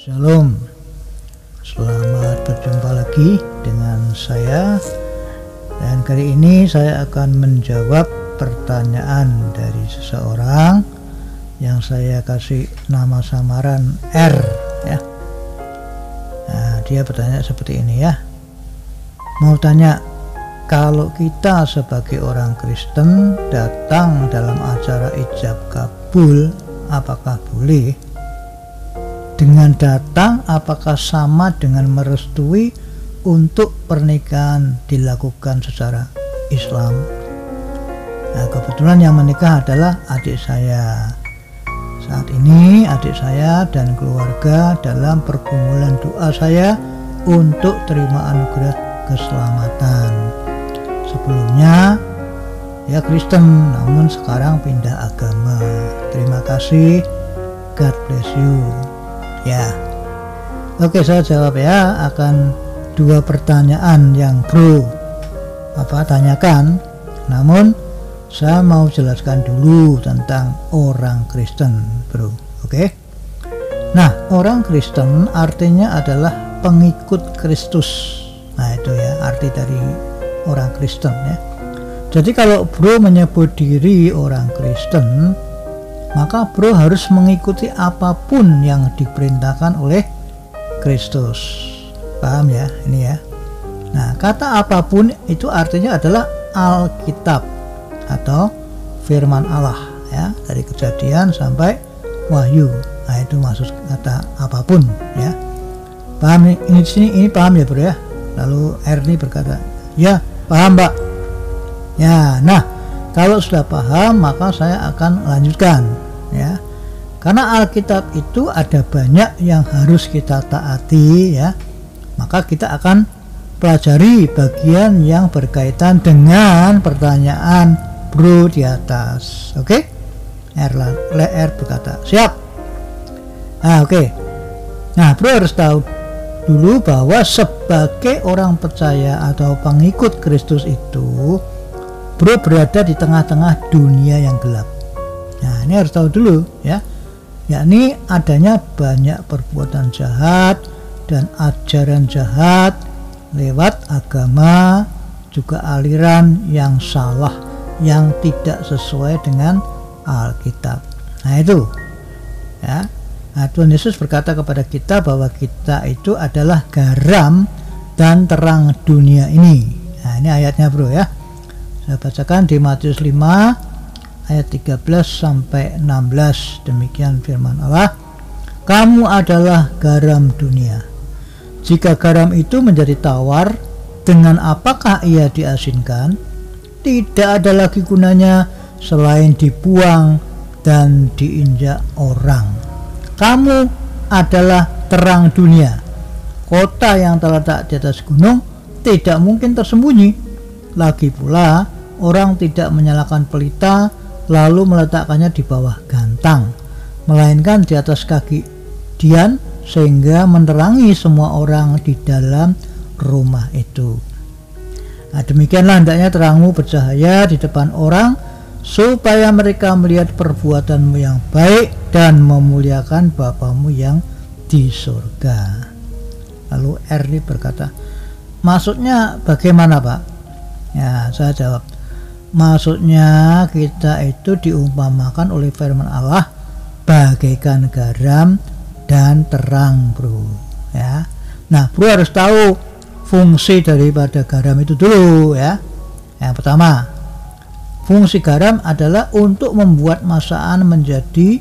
Shalom, selamat berjumpa lagi dengan saya. Dan kali ini saya akan menjawab pertanyaan dari seseorang yang saya kasih nama samaran R ya. Nah, dia bertanya seperti ini ya. Mau tanya, kalau kita sebagai orang Kristen datang dalam acara ijab kabul, apakah boleh? Dengan datang apakah sama dengan merestui untuk pernikahan dilakukan secara Islam? Nah, kebetulan yang menikah adalah adik saya. Saat ini adik saya dan keluarga dalam pergumulan doa saya untuk terima anugerah keselamatan. Sebelumnya ya Kristen, namun sekarang pindah agama. Terima kasih, God bless you. Ya, oke, saya jawab ya akan dua pertanyaan yang bro tanyakan. Namun saya mau jelaskan dulu tentang orang Kristen, bro. Oke. Nah, orang Kristen artinya adalah pengikut Kristus. Nah, itu ya arti dari orang Kristen ya. Jadi kalau bro menyebut diri orang Kristen, maka bro harus mengikuti apapun yang diperintahkan oleh Kristus. Paham ya ini ya. Nah, kata apapun itu artinya adalah Alkitab atau firman Allah ya, dari Kejadian sampai Wahyu. Nah, itu maksud kata apapun ya. Paham ini paham ya bro ya. Lalu R ini berkata, ya paham Pak. Ya, nah kalau sudah paham maka saya akan lanjutkan ya. Karena Alkitab itu ada banyak yang harus kita taati ya. Maka kita akan pelajari bagian yang berkaitan dengan pertanyaan bro di atas. Oke? R berkata, siap. Nah, oke. Nah, bro harus tahu dulu bahwa sebagai orang percaya atau pengikut Kristus itu, bro berada di tengah-tengah dunia yang gelap. Nah, ini harus tahu dulu ya, yakni adanya banyak perbuatan jahat dan ajaran jahat lewat agama, juga aliran yang salah yang tidak sesuai dengan Alkitab. Nah, itu ya. Nah, Tuhan Yesus berkata kepada kita bahwa kita itu adalah garam dan terang dunia ini. Nah, ini ayatnya bro ya. Saya bacakan di Matius 5 ayat 13 sampai 16. Demikian firman Allah. Kamu adalah garam dunia. Jika garam itu menjadi tawar, dengan apakah ia diasinkan? Tidak ada lagi gunanya selain dibuang dan diinjak orang. Kamu adalah terang dunia. Kota yang terletak di atas gunung tidak mungkin tersembunyi. Lagi pula, orang tidak menyalakan pelita lalu meletakkannya di bawah gantang, melainkan di atas kaki dian sehingga menerangi semua orang di dalam rumah itu. Nah, demikianlah hendaknya terangmu bercahaya di depan orang, supaya mereka melihat perbuatanmu yang baik dan memuliakan Bapamu yang di surga. Lalu Erli berkata, maksudnya bagaimana Pak? Ya, saya jawab, maksudnya kita itu diumpamakan oleh firman Allah bagaikan garam dan terang bro ya. Nah, bro harus tahu fungsi daripada garam itu dulu ya. Yang pertama, fungsi garam adalah untuk membuat masakan menjadi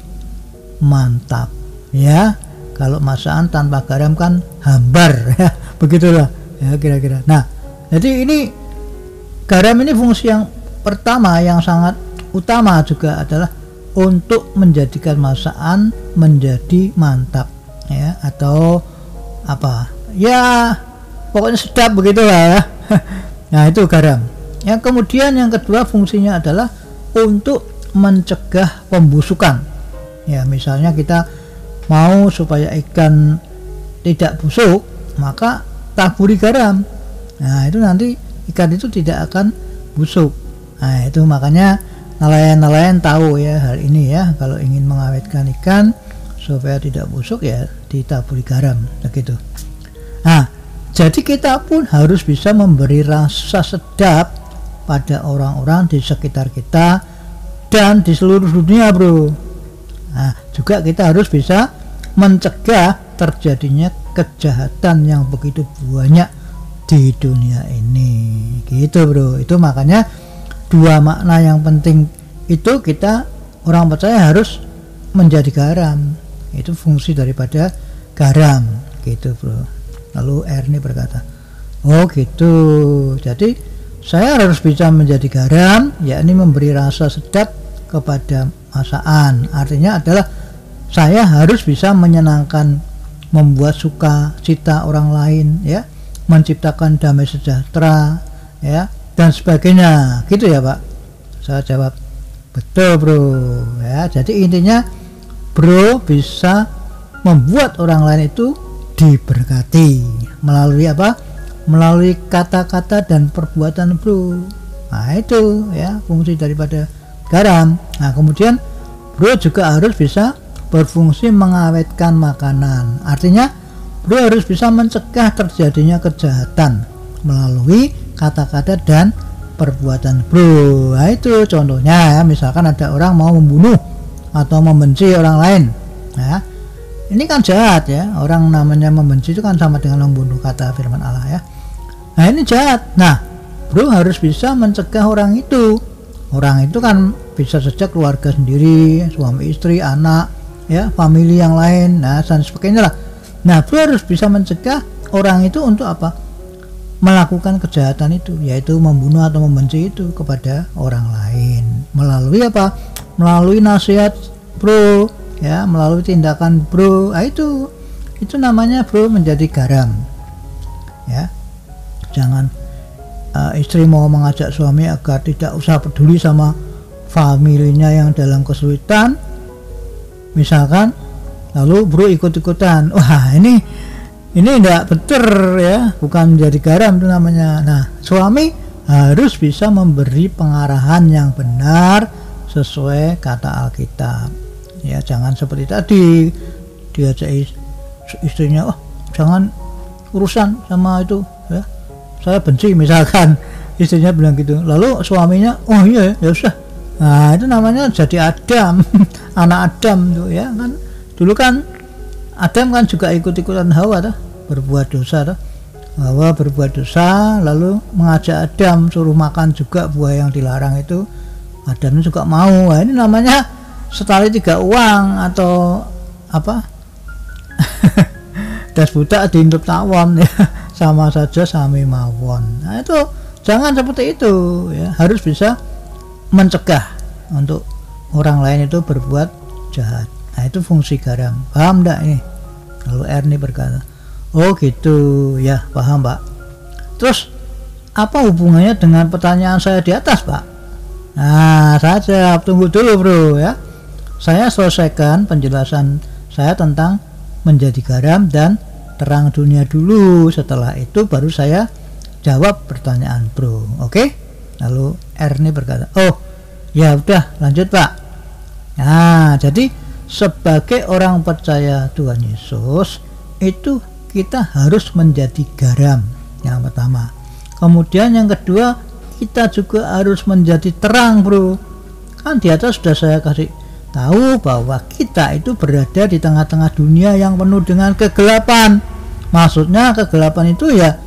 mantap ya. Kalau masakan tanpa garam kan hambar ya, begitulah ya kira-kira. Nah, jadi ini garam ini fungsi yang pertama yang sangat utama juga adalah untuk menjadikan masakan menjadi mantap ya, atau apa ya, pokoknya sedap begitulah ya. Nah, itu garam. Yang kemudian yang kedua fungsinya adalah untuk mencegah pembusukan ya. Misalnya kita mau supaya ikan tidak busuk, maka taburi garam. Nah, itu nanti ikan itu tidak akan busuk. Nah, itu makanya nelayan-nelayan tahu ya hal ini ya. Kalau ingin mengawetkan ikan supaya tidak busuk ya ditaburi garam begitu. Nah, jadi kita pun harus bisa memberi rasa sedap pada orang-orang di sekitar kita dan di seluruh dunia, bro. Nah, juga kita harus bisa mencegah terjadinya kejahatan yang begitu banyak di dunia ini, gitu, bro. Itu makanya dua makna yang penting itu, kita orang percaya harus menjadi garam. Itu fungsi daripada garam, gitu, bro. Lalu Ernie berkata, oh gitu, jadi saya harus bisa menjadi garam, yakni memberi rasa sedap kepada masakan. Artinya adalah saya harus bisa menyenangkan, membuat suka cita orang lain, ya, menciptakan damai sejahtera, ya, dan sebagainya, gitu ya Pak. Saya jawab, betul, bro, ya. Jadi intinya bro bisa membuat orang lain itu diberkati melalui apa? Melalui kata-kata dan perbuatan, bro. Nah, itu ya fungsi daripada garam. Nah, kemudian bro juga harus bisa berfungsi mengawetkan makanan. Artinya bro harus bisa mencegah terjadinya kejahatan melalui kata-kata dan perbuatan, bro. Nah, itu contohnya ya, misalkan ada orang mau membunuh atau membenci orang lain. Nah, ini kan jahat ya, orang namanya membenci itu kan sama dengan membunuh, kata firman Allah ya. Nah, ini jahat. Nah, bro harus bisa mencegah orang itu. Orang itu kan bisa saja keluarga sendiri, suami istri, anak, ya, famili yang lain, nah, dan sebagainya lah. Nah, bro harus bisa mencegah orang itu untuk apa? Melakukan kejahatan itu, yaitu membunuh atau membenci itu kepada orang lain. Melalui apa? Melalui nasihat, bro, ya, melalui tindakan, bro. Nah, itu namanya bro menjadi garam, ya. Jangan istri mau mengajak suami agar tidak usah peduli sama familinya yang dalam kesulitan, misalkan, lalu bro ikut-ikutan. Wah, ini tidak betul ya, bukan menjadi garam itu namanya. Nah, suami harus bisa memberi pengarahan yang benar sesuai kata Alkitab. Ya, jangan seperti tadi diajak istrinya, oh jangan urusan sama itu ya, saya benci, misalkan istrinya bilang gitu, lalu suaminya oh iya ya usah. Nah, itu namanya jadi Adam anak Adam tuh ya kan. Dulu kan Adam kan juga ikut-ikutan Hawa tuh, berbuat dosa tuh. Hawa berbuat dosa lalu mengajak Adam suruh makan juga buah yang dilarang itu. Adam juga mau. Nah, ini namanya setali tiga uang atau apa? Das budak diintip tawon ya, sama saja sami mawon. Nah, itu jangan seperti itu ya, harus bisa mencegah untuk orang lain itu berbuat jahat. Nah, itu fungsi garam. Paham enggak ini? Lalu Ernie berkata, oh gitu ya, paham Pak. Terus apa hubungannya dengan pertanyaan saya di atas, Pak? Nah, saya jawab, tunggu dulu bro ya, saya selesaikan penjelasan saya tentang menjadi garam dan terang dunia dulu. Setelah itu baru saya jawab pertanyaan bro, oke? Lalu Ernie berkata, oh ya udah lanjut Pak. Nah, jadi sebagai orang percaya Tuhan Yesus itu kita harus menjadi garam yang pertama. Kemudian yang kedua, kita juga harus menjadi terang, bro. Kan di atas sudah saya kasih tahu bahwa kita itu berada di tengah-tengah dunia yang penuh dengan kegelapan. Maksudnya kegelapan itu ya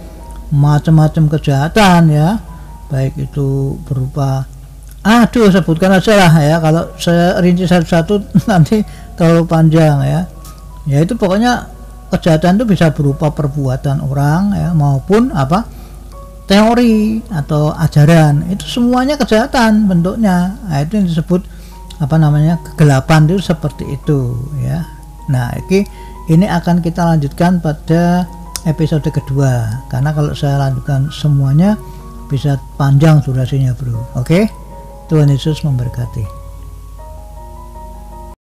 macam-macam kejahatan ya, baik itu berupa, aduh sebutkan aja lah ya, kalau saya rinci satu-satu nanti terlalu panjang ya. Ya itu pokoknya kejahatan itu bisa berupa perbuatan orang ya, maupun apa, teori atau ajaran, itu semuanya kejahatan bentuknya. Nah, itu yang disebut apa namanya, kegelapan itu seperti itu ya. Nah, ini akan kita lanjutkan pada episode kedua, karena kalau saya lanjutkan semuanya bisa panjang durasinya bro. Oke, Tuhan Yesus memberkati.